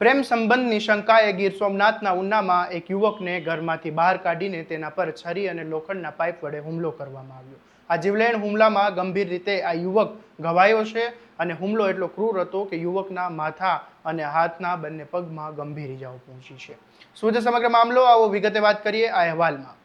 પ્રેમ સંબંધની શંકાએ ગીર સોમનાથના ઉનામાં એક યુવકને ઘરમાંથી બહાર કાઢીને તેના પર છરી અને લોખંડના પાઇપ વડે હુમલો કરવામાં આવ્યો. આ જીવલેણ હુમલામાં ગંભીર રીતે આ યુવક ઘવાયો છે અને હુમલો એટલો ક્રૂર હતો કે યુવકના માથા અને હાથના બંને પગમાં ગંભીર ઇજાઓ પહોંચી છે. શું છે સમગ્ર મામલો, આવો વિગતે વાત કરીએ આ અહેવાલમાં.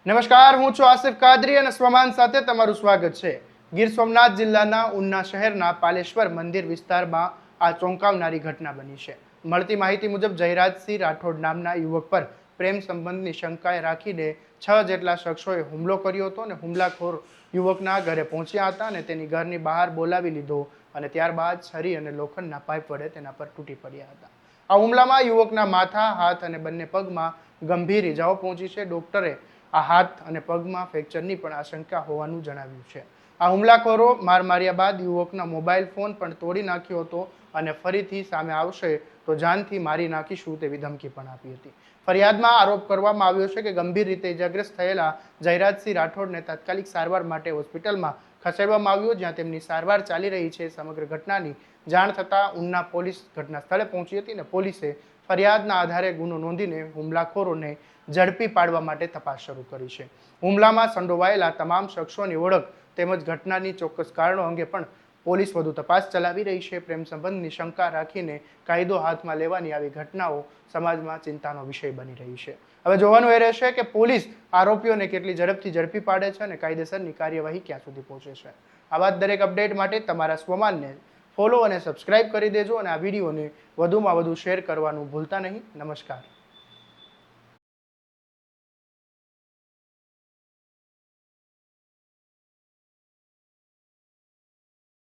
નમસ્કાર, હું છું આસિફ કાદરી અને સ્વમાન સાથે તમારું સ્વાગત છે. ગીર સોમનાથ જિલ્લાના ઉના શહેરના પાલેશ્વર મંદિર વિસ્તારમાં આ ચોંકાવનારી ઘટના બની છે. મળતી માહિતી મુજબ જયરાજસિંહ રાઠોડ નામના યુવક પર પ્રેમ સંબંધની શંકાએ રાખીને 6 જેટલા શખ્સોએ હુમલો કર્યો હતો અને હુમલાખોર યુવકના ઘરે પહોંચ્યા હતા અને તેની ઘરની બહાર બોલાવી લીધો અને ત્યારબાદ છરી અને લોખંડના પાઇપ વડે તેના પર તૂટી પડ્યા હતા. આ હુમલામાં યુવકના માથા, હાથ અને બંને પગમાં ગંભીર ઇજાઓ પહોંચી છે. ડોક્ટરે આ હાથ અને પગમાં ફ્રેક્ચરની પણ આશંકા હોવાનું જણાવ્યું છે. આ હુમલાખોરો માર માર્યા બાદ યુવકના મોબાઈલ ફોન પણ તોડી નાખ્યો હતો અને ફરીથી સામે આવશે તો જાનથી મારી નાખીશું તેવી ધમકી પણ આપી હતી. ફરિયાદમાં આરોપ કરવામાં આવ્યો છે કે ગંભીર રીતે ઇજાગ્રસ્ત થયેલા જયરાજસિંહ રાઠોડને તાત્કાલિક સારવાર માટે હોસ્પિટલમાં ખસેડવામાં આવ્યો, જ્યાં તેમની સારવાર ચાલી રહી છે. સમગ્ર ઘટનાની જાણ થતાં ઉના પોલીસ ઘટના સ્થળે પહોંચી હતી અને પોલીસે ફરિયાદના આધારે ગુનો નોંધીને હુમલાખોરોને ઝડપી પાડવા માટે તપાસ શરૂ કરી છે. હુમલામાં સંડોવાયેલા તમામ શખ્સોની ઓળખ તેમજ ઘટનાની ચોક્કસ કારણો અંગે પણ પોલીસ વધુ તપાસ ચલાવી રહી છે. પ્રેમ સંબંધની શંકા રાખીને કાયદો હાથમાં લેવાની આવી ઘટનાઓ સમાજમાં ચિંતાનો વિષય બની રહી છે. હવે જોવાનું એ રહેશે કે પોલીસ આરોપીઓને કેટલી ઝડપથી ઝડપી પાડે છે અને કાયદેસરની કાર્યવાહી ક્યાં સુધી પહોંચે છે. આવા દરેક અપડેટ માટે તમારા સ્વમાનને ફોલો અને સબસ્ક્રાઇબ કરી દેજો અને આ વિડીયોને વધુમાં વધુ શેર કરવાનું ભૂલતા નહીં. નમસ્કાર.